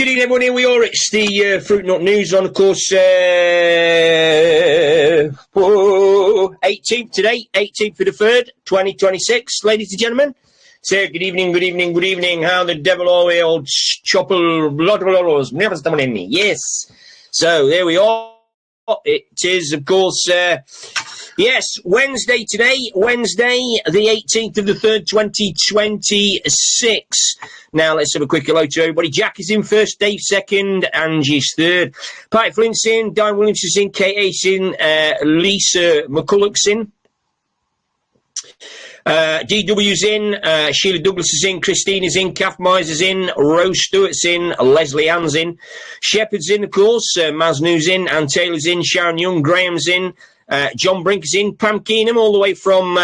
Good evening, everyone. Here we are. It's the Fruit Nut News on, of course, 18th today, 18th of the 3rd, 2026, ladies and gentlemen. So, good evening, good evening, good evening. How the devil are we, old chopper, never someone in me. Yes. So, there we are. It is, of course, yes, Wednesday today, Wednesday, the 18th of the 3rd, 2026. Now, let's have a quick hello to everybody. Jack is in first, Dave second, Angie's third. Pat Flint's in, Diane Williams is in, Kate Ace in, Lisa McCulloch's in. DW's in, Sheila Douglas is in, Christine is in, Kath Myers is in, Rose Stewart's in, Leslie Ann's in, Shepherd's in, of course, Maz News in, Ann Taylor's in, Sharon Young, Graham's in, John Brink is in, Pam Keenum, all the way from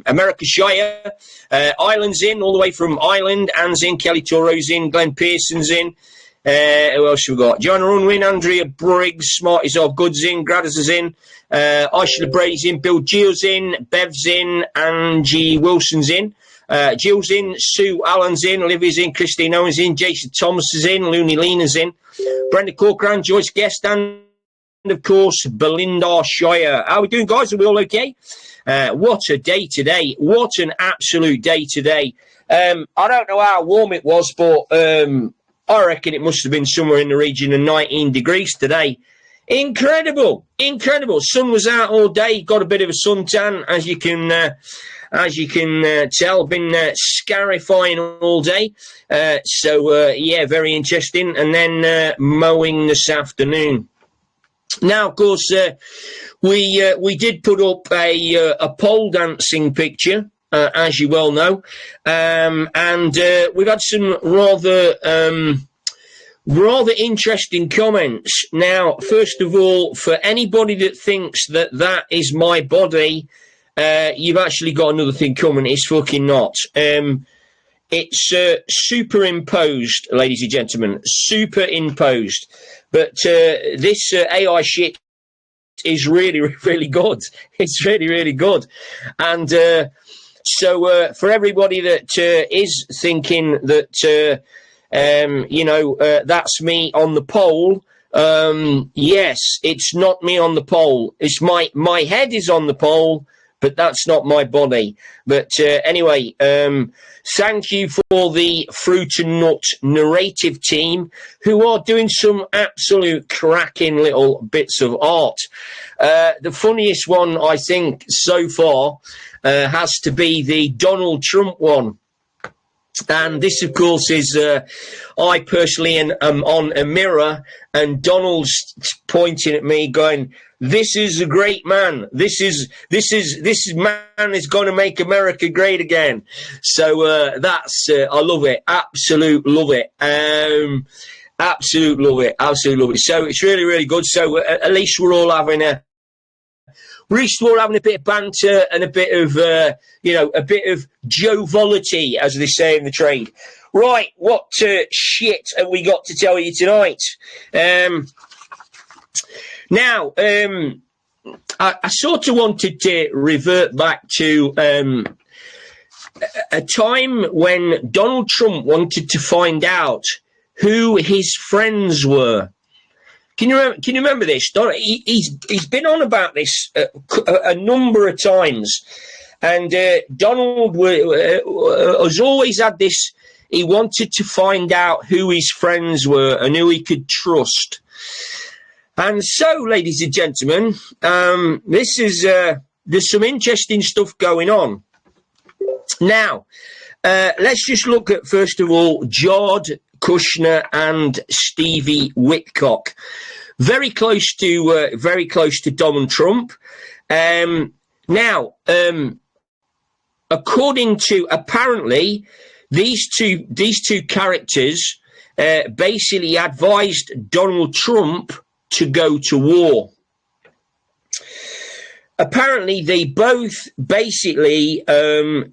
America Shire, Ireland's in, all the way from Ireland, Anne's in, Kelly Toro's in, Glenn Pearson's in, who else have we got? Joanna Unwin, Andrea Briggs, Smarties of Goods in, Gradders is in, Aisha Brady's in, Bill Gill's in, Bev's in, Angie Wilson's in, Jill's in, Sue Allen's in, Olivia's in, Christine Owens in, Jason Thomas is in, Looney Lena's in, Brenda Corcoran, Joyce Guest, and of course, Belinda Shire. How are we doing, guys? Are we all okay? What a day today. What an absolute day today. I don't know how warm it was, but I reckon it must have been somewhere in the region of 19 degrees today. Incredible. Incredible. Sun was out all day. Got a bit of a suntan, as you can tell. Been scarifying all day. Yeah, very interesting. And then mowing this afternoon. Now, of course, we did put up a pole dancing picture, as you well know, and we've had some rather interesting comments. Now, first of all, for anybody that thinks that that is my body, you've actually got another thing coming. It's fucking not. It's superimposed, ladies and gentlemen, superimposed. But this AI shit is really, really good. It's really, really good. And so for everybody that is thinking that, that's me on the pole, yes, it's not me on the pole. It's my head is on the pole, but that's not my body. But anyway, thank you for the Fruit and Nut narrative team who are doing some absolute cracking little bits of art. The funniest one, I think, so far has to be the Donald Trump one. And this, of course, is I personally am on a mirror and Donald's pointing at me going, "This is a great man. This man is going to make America great again." So that's I love it. Absolute love it. Absolute love it. Absolute love it. So it's really, really good. So at least we're all having a bit of banter and a bit of, a bit of joviality, as they say in the trade. Right, what shit have we got to tell you tonight? Now, I sort of wanted to revert back to a time when Donald Trump wanted to find out who his friends were. Can you remember this? He's been on about this a number of times, and Donald has always had this. He wanted to find out who his friends were and who he could trust. And so, ladies and gentlemen, there's some interesting stuff going on. Now, let's just look at, first of all, Jared Kushner and Stevie Whitcock. Very close to Donald Trump. Now, according to, apparently, these two characters basically advised Donald Trump to go to war. Apparently, they both basically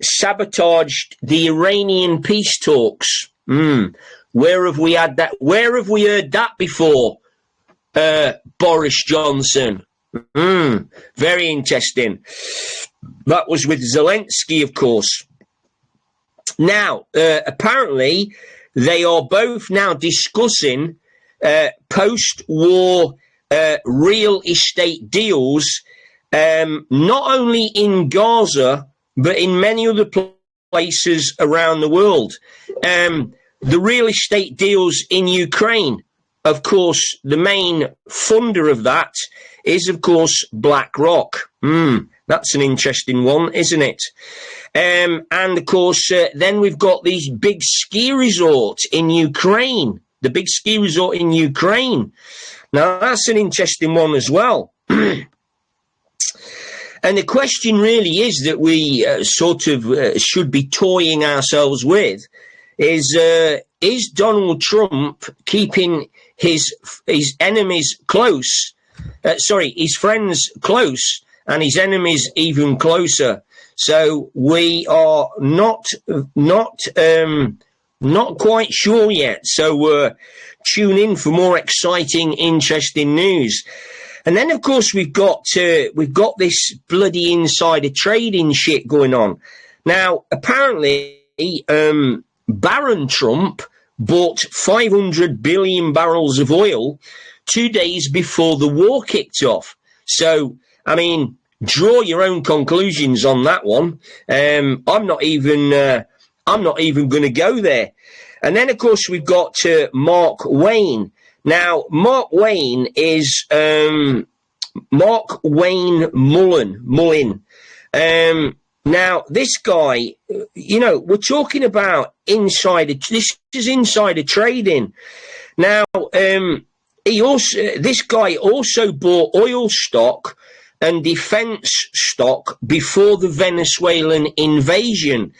sabotaged the Iranian peace talks. Where have we had that? Where have we heard that before? Boris Johnson. Very interesting. That was with Zelensky, of course. Now, apparently, they are both now discussing post-war real estate deals, not only in Gaza, but in many other places around the world. The real estate deals in Ukraine, of course, the main funder of that is, of course, BlackRock. That's an interesting one, isn't it? And, of course, then we've got these big ski resorts in Ukraine, the big ski resort in Ukraine. Now, that's an interesting one as well. And the question really is that we should be toying ourselves with is Donald Trump keeping his enemies close? His friends close and his enemies even closer. So we are not quite sure yet. So tune in for more exciting, interesting news. And then, of course, we've got this bloody insider trading shit going on. Now, apparently, Baron Trump bought 500 billion barrels of oil 2 days before the war kicked off. So, I mean, draw your own conclusions on that one. I'm not even going to go there. And then, of course, we've got Mark Wayne. Now, Mark Wayne is Mark Wayne Mullin. Now, this guy, we're talking about this is insider trading. Now, this guy also bought oil stock and defense stock before the Venezuelan invasion.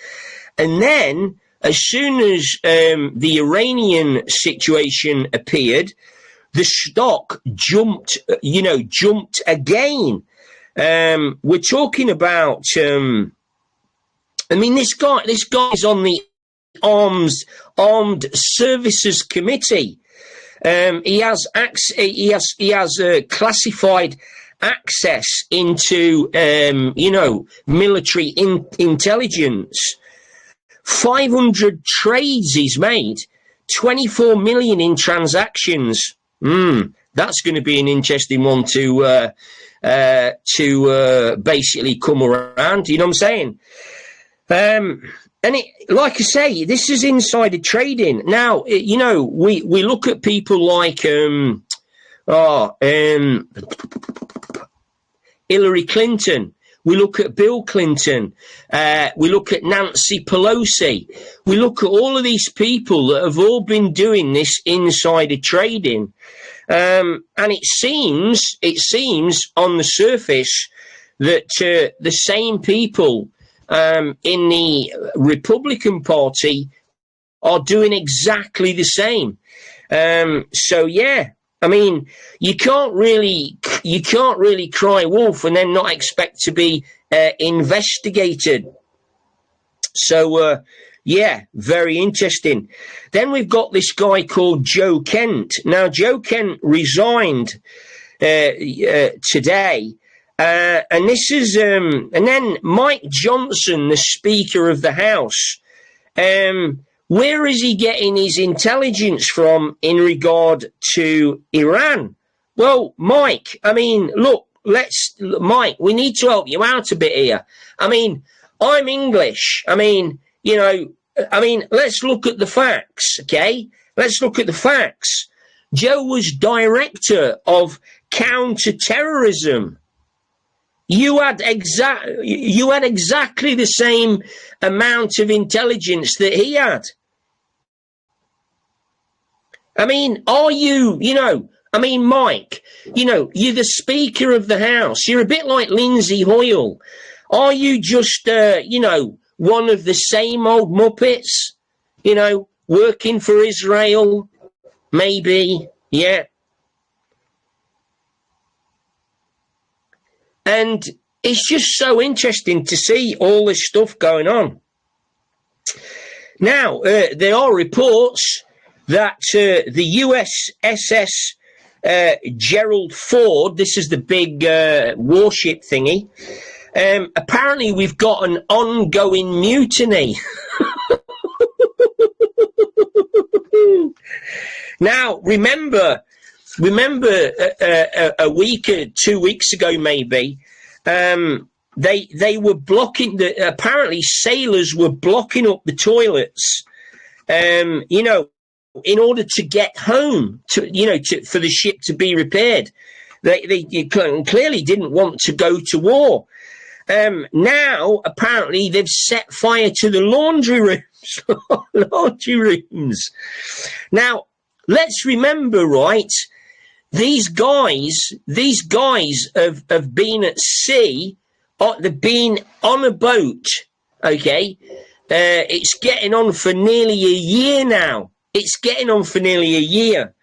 And then, as soon as the Iranian situation appeared, the stock jumped again. We're talking about, this guy's on the Armed Services Committee. He has classified access into, military intelligence. 500 trades he's made, 24 million in transactions. That's going to be an interesting one to basically come around. You know what I'm saying? And like I say, this is insider trading. Now, we look at people like Hillary Clinton. We look at Bill Clinton. We look at Nancy Pelosi. We look at all of these people that have all been doing this insider trading. And it seems on the surface that the same people in the Republican Party are doing exactly the same. So yeah, I mean, you can't really cry wolf and then not expect to be investigated. So yeah, very interesting. Then we've got this guy called Joe Kent. Now, Joe Kent resigned today. And this is, and then Mike Johnson, the Speaker of the House, where is he getting his intelligence from in regard to Iran? Well, Mike, I mean, look, Mike, we need to help you out a bit here. I mean, I'm English. I mean, let's look at the facts, okay? Let's look at the facts. Joe was director of counter-terrorism. You had exactly the same amount of intelligence that he had. I mean, Mike, you're the Speaker of the House. You're a bit like Lindsay Hoyle. Are you just, one of the same old Muppets, working for Israel? Maybe, yeah. And it's just so interesting to see all this stuff going on. Now, there are reports that the USS Gerald Ford, this is the big warship thingy, apparently we've got an ongoing mutiny. Now, remember a week or 2 weeks ago, maybe, they were blocking apparently sailors were blocking up the toilets, in order to get home, for the ship to be repaired. They clearly didn't want to go to war. Now, apparently, they've set fire to the laundry rooms. Now, let's remember, right, these guys have been at sea, they've been on a boat, okay? It's getting on for nearly a year now. It's getting on for nearly a year.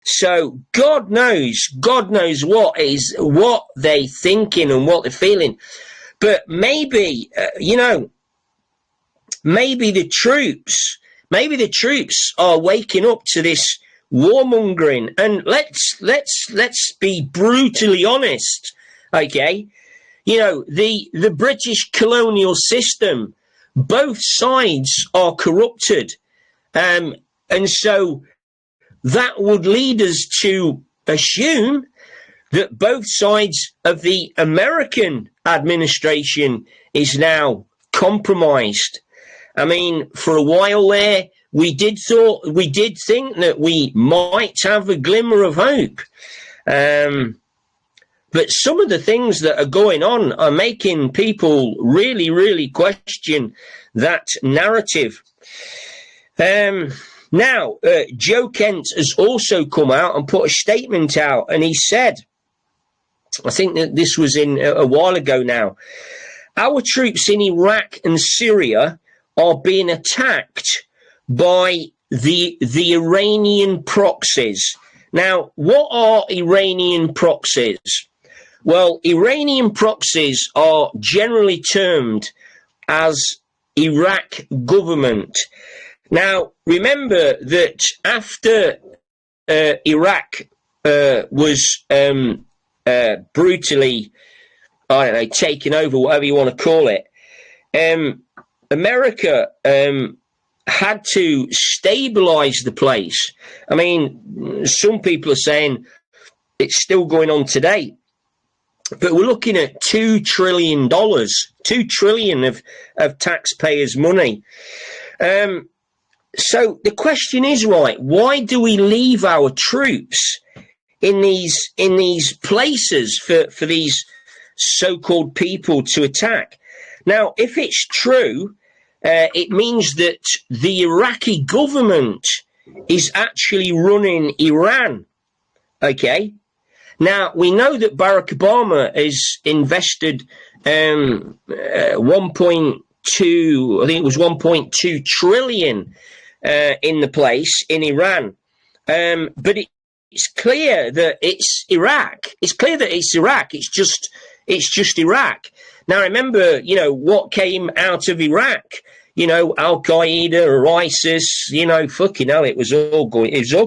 So God knows what they're thinking and what they're feeling. But maybe, maybe the troops are waking up to this warmongering. And let's be brutally honest, okay? The British colonial system, both sides are corrupted. And so that would lead us to assume that both sides of the American administration is now compromised. I mean, for a while there, we did think that we might have a glimmer of hope. But some of the things that are going on are making people really, really question that narrative. Now, Joe Kent has also come out and put a statement out, and he said, I think that this was in a while ago now, our troops in Iraq and Syria are being attacked by the Iranian proxies. Now, what are Iranian proxies? Well, Iranian proxies are generally termed as Iraq government. Now, remember that after Iraq was brutally, taken over, whatever you want to call it, America had to stabilize the place. I mean, some people are saying it's still going on today. But we're looking at $2 trillion, $2 trillion of taxpayers' money. So the question is, right, why do we leave our troops in these places for these so-called people to attack? Now, if it's true, it means that the Iraqi government is actually running Iran, okay? Now, we know that Barack Obama has invested 1.2 trillion in the place in Iran. But it's clear that it's Iraq. It's clear that it's Iraq. It's just Iraq. Now, remember, what came out of Iraq? Al Qaeda or ISIS, fucking hell, it was all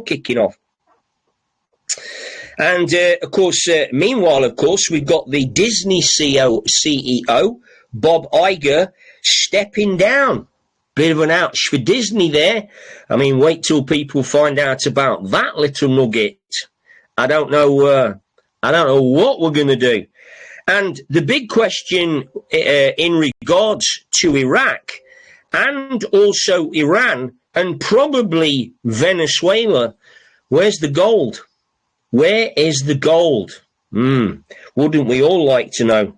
kicking off. And, of course, meanwhile, we've got the Disney CEO, Bob Iger, stepping down. Bit of an ouch for Disney there. I mean, wait till people find out about that little nugget. I don't know what we're going to do. And the big question in regards to Iraq and also Iran and probably Venezuela, where's the gold? Where is the gold? Wouldn't we all like to know?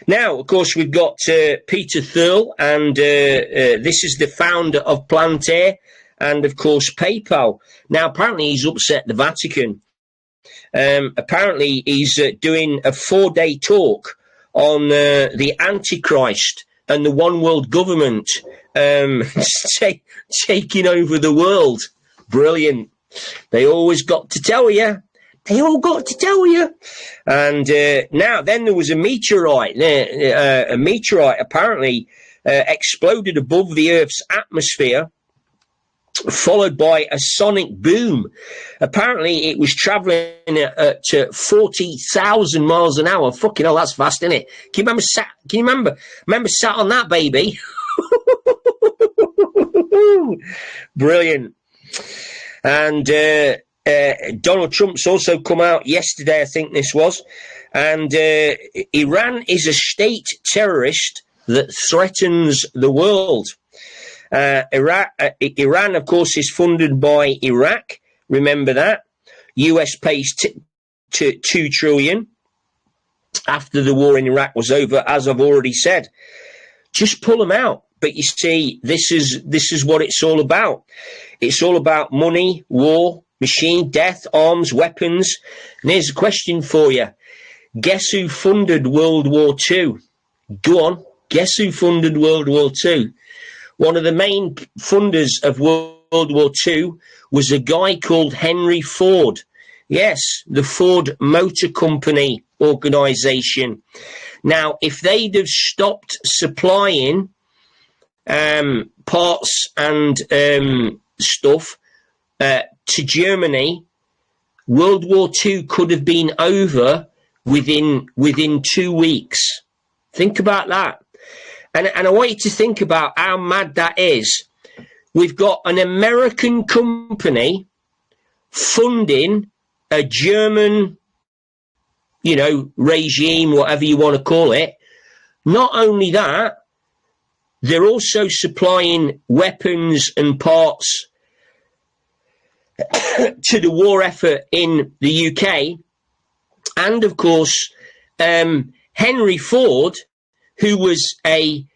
Now, of course, we've got Peter Thiel, and this is the founder of Plantair and, of course, PayPal. Now, apparently he's upset the Vatican. Apparently he's doing a 4-day talk on the Antichrist and the one world government taking over the world. Brilliant. They always got to tell you. They all got to tell you. And now then there was a meteorite. A meteorite apparently exploded above the Earth's atmosphere, followed by a sonic boom. Apparently it was travelling at 40,000 miles an hour. Fucking hell, that's fast, isn't it? Can you remember sat on that baby? Brilliant. And Donald Trump's also come out yesterday, I think this was, and Iran is a state terrorist that threatens the world. Iran, of course, is funded by Iraq. Remember that. US pays $2 trillion after the war in Iraq was over, as I've already said. Just pull them out. But you see, this is what it's all about. It's all about money, war, machine, death, arms, weapons. And here's a question for you. Guess who funded World War II? Go on. Guess who funded World War II? One of the main funders of World War II was a guy called Henry Ford. Yes, the Ford Motor Company organization. Now, if they'd have stopped supplying parts and stuff to Germany, World War II could have been over within 2 weeks. Think about that. And I want you to think about how mad that is. We've got an American company funding a German, regime, whatever you want to call it. Not only that, they're also supplying weapons and parts to the war effort in the UK. And, of course, Henry Ford, who was an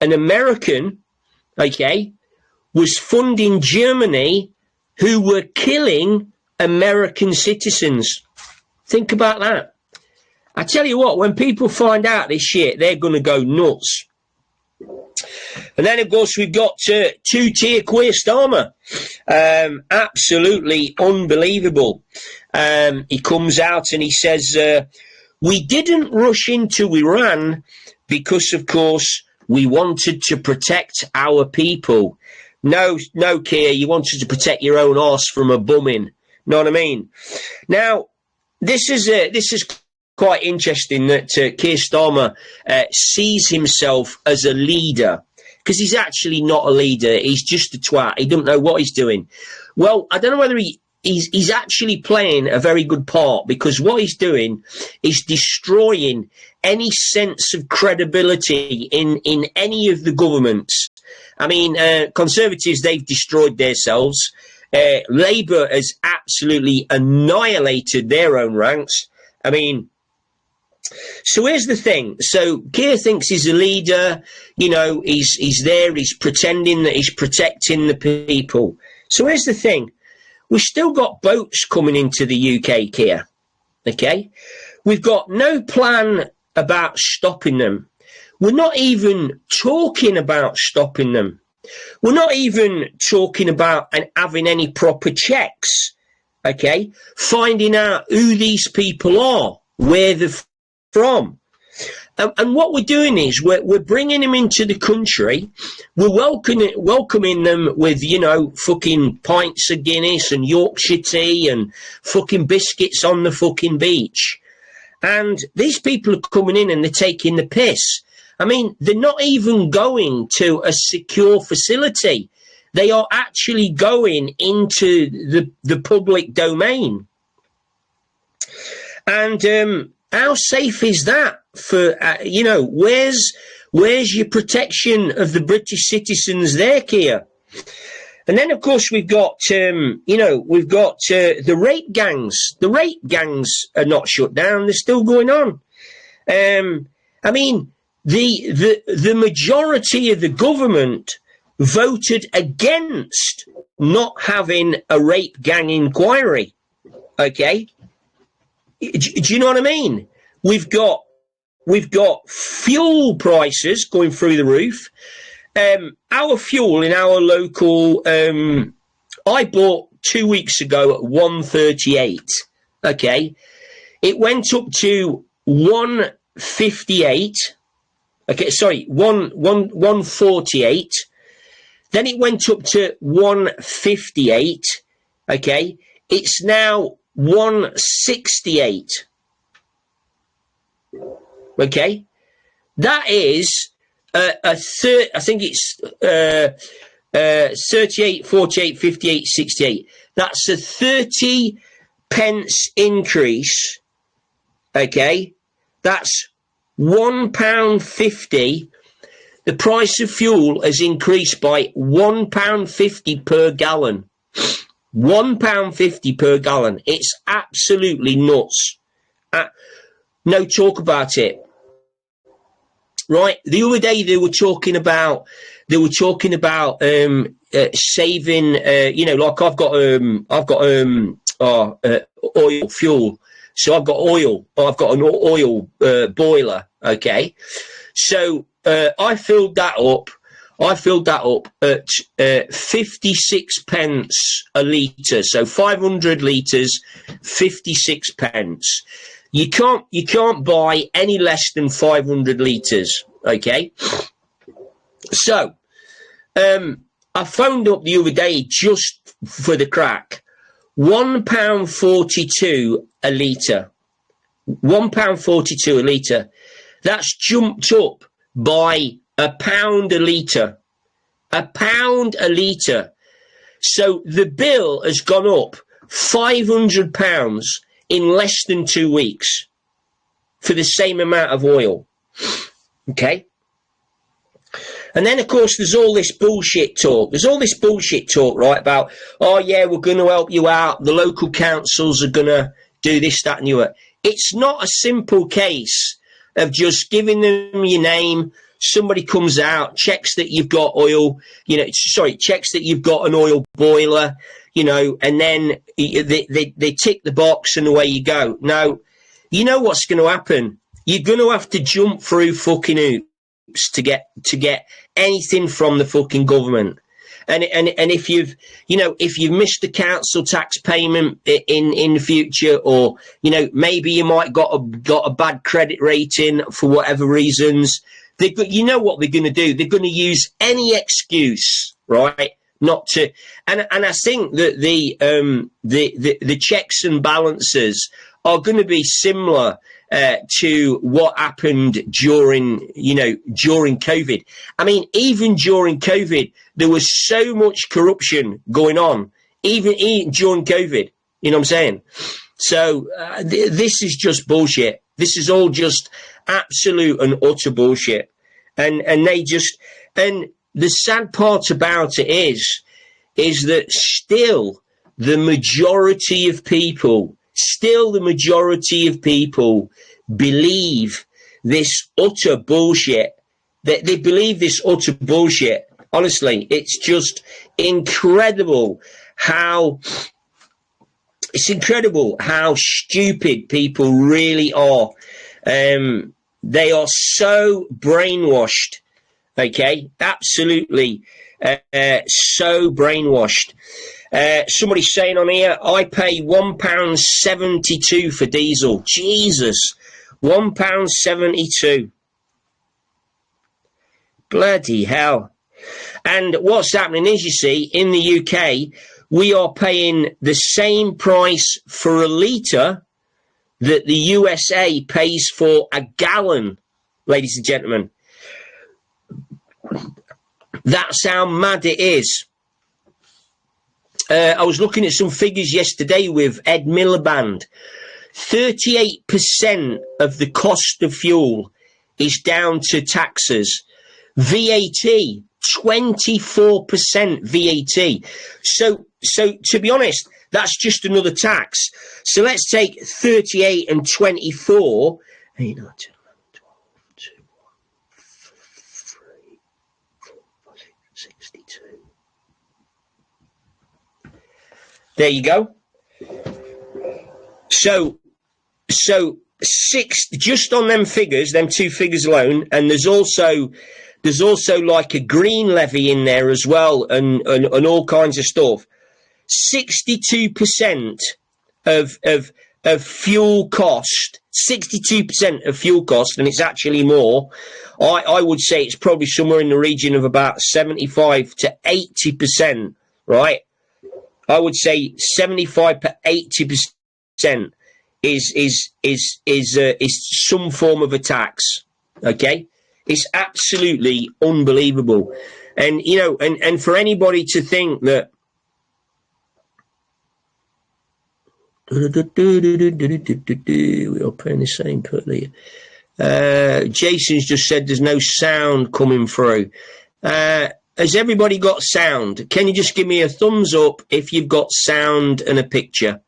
American, was funding Germany, who were killing American citizens. Think about that. I tell you what, when people find out this shit, they're going to go nuts. And then, of course, we've got two-tier Keir Starmer. Absolutely unbelievable. He comes out and he says, we didn't rush into Iran because, of course, we wanted to protect our people. No, Keir, you wanted to protect your own arse from a bumming. Know what I mean? Now, this is quite interesting that Keir Starmer sees himself as a leader, because he's actually not a leader. He's just a twat. He doesn't know what he's doing. Well, I don't know whether he's actually playing a very good part, because what he's doing is destroying any sense of credibility in any of the governments. I mean, Conservatives, they've destroyed themselves. Labour has absolutely annihilated their own ranks. I mean, so here's the thing. So Keir thinks he's a leader, he's there, he's pretending that he's protecting the people. So here's the thing. We've still got boats coming into the UK, Keir. Okay? We've got no plan about stopping them. We're not even talking about stopping them. We're not even talking about having any proper checks. Okay? Finding out who these people are, where they're from. And what we're doing is we're bringing them into the country. We're welcoming them with, fucking pints of Guinness and Yorkshire tea and fucking biscuits on the fucking beach. And these people are coming in and they're taking the piss. I mean, they're not even going to a secure facility. They are actually going into the public domain. And how safe is that? For where's your protection of the British citizens there, Keir? And then, of course, we've got the rape gangs. The rape gangs are not shut down; they're still going on. I mean, the majority of the government voted against not having a rape gang inquiry. Okay, do you know what I mean? We've got fuel prices going through the roof. Our fuel in our local, I bought 2 weeks ago at 138. Okay, it went up to 158. Okay, sorry, 148. Then it went up to 158. Okay, it's now 168. Okay, that is I think it's 38, 48, 58, 68. That's a 30 pence increase. Okay, that's £1.50. The price of fuel has increased by £1.50 per gallon. £1.50 per gallon. It's absolutely nuts. No talk about it. Right, the other day they were talking about saving. Like I've got oil fuel. So I've got oil. I've got an oil boiler. Okay, so I filled that up at 56 pence a litre. So 500 litres, 56 pence. You can't buy any less than 500 litres. Okay. So I phoned up the other day just for the crack. £1.42 a litre. £1.42 a litre. That's jumped up by £1 a litre. £1 a litre. So the bill has gone up £500 in less than 2 weeks for the same amount of oil. Okay? And then, of course, there's all this bullshit talk. Right, about, oh, yeah, we're going to help you out. The local councils are going to do this, that, and the other. It's not a simple case of just giving them your name. Somebody comes out, checks that you've got oil, checks that you've got an oil boiler, and then they tick the box and away you go. No, you know what's going to happen? You're going to have to jump through fucking hoops to get anything from the fucking government. And if you've missed the council tax payment in the future, or maybe you might got a bad credit rating for whatever reasons, you know what they're going to do? They're going to use any excuse, right? Not to, and I think that the checks and balances are going to be similar to what happened during COVID. I mean, even during COVID, there was so much corruption going on, even during COVID. You know what I'm saying? So this is just bullshit. This is all just absolute and utter bullshit. And the sad part about it is that still the majority of people believe this utter bullshit. They believe this utter bullshit. Honestly, it's just incredible how stupid people really are. They are so brainwashed. Okay, absolutely so brainwashed. Somebody's saying on here, I pay £1.72 for diesel. Jesus, £1.72. Bloody hell. And what's happening is, you see, in the UK, we are paying the same price for a litre that the USA pays for a gallon, ladies and gentlemen. That's how mad it is. I was looking at some figures yesterday with Ed Miliband. 38% of the cost of fuel is down to taxes. VAT, 24% VAT. So to be honest, that's just another tax. So let's take 38 and 24. 8, 9, 10, 11, 12, 2, 1, 3, 4, 5, 6, 62. There you go. So 6, just on them figures, them two figures alone, and there's also like a green levy in there as well, and all kinds of stuff. 62% of fuel cost, 62% of fuel cost, and it's actually more. I would say it's probably somewhere in the region of about 75 to 80%, right? I would say 75 to 80% is some form of a tax. Okay, it's absolutely unbelievable. And, you know, and for anybody to think that, we are playing the same per there. Jason's just said there's no sound coming through. Has everybody got sound? Can you just give me a thumbs up if you've got sound and a picture?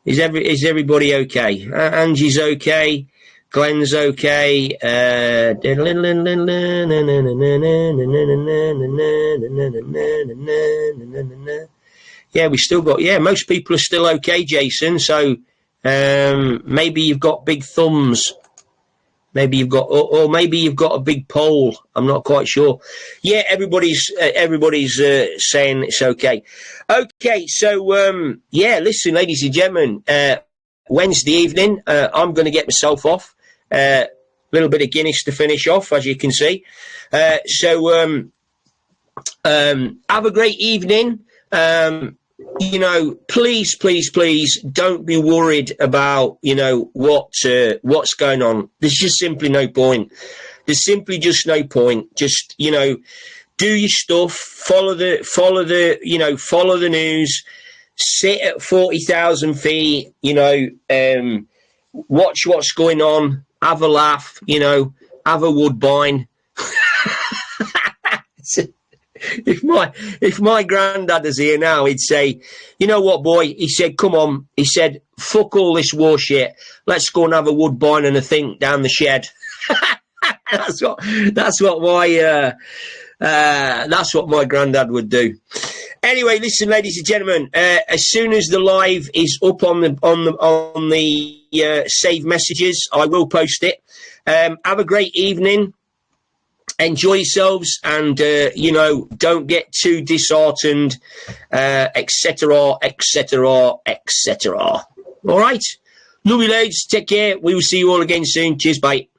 Is everybody okay? Angie's okay. Glenn's okay. Yeah, we still got, most people are still okay, Jason. So maybe you've got big thumbs. Maybe you've got, or maybe you've got a big poll. I'm not quite sure. Yeah, everybody's saying it's okay. Okay, so listen, ladies and gentlemen, Wednesday evening, I'm going to get myself off. A little bit of Guinness to finish off, as you can see. So have a great evening. You know, please don't be worried about, you know, what's going on. There's just simply no point. There's simply just no point. Just, you know, do your stuff, follow the news, sit at 40,000 feet, you know, watch what's going on, have a laugh, you know, have a woodbine. If my granddad is here now, he'd say, you know what, boy? He said, come on. He said, fuck all this war shit. Let's go and have a woodbine and a think down the shed. That's what my granddad would do. Anyway, listen, ladies and gentlemen. As soon as the live is up on the saved messages, I will post it. Have a great evening. Enjoy yourselves, and you know, don't get too disheartened, etc., etc., etc. All right, love you, lads. Take care. We will see you all again soon. Cheers, bye.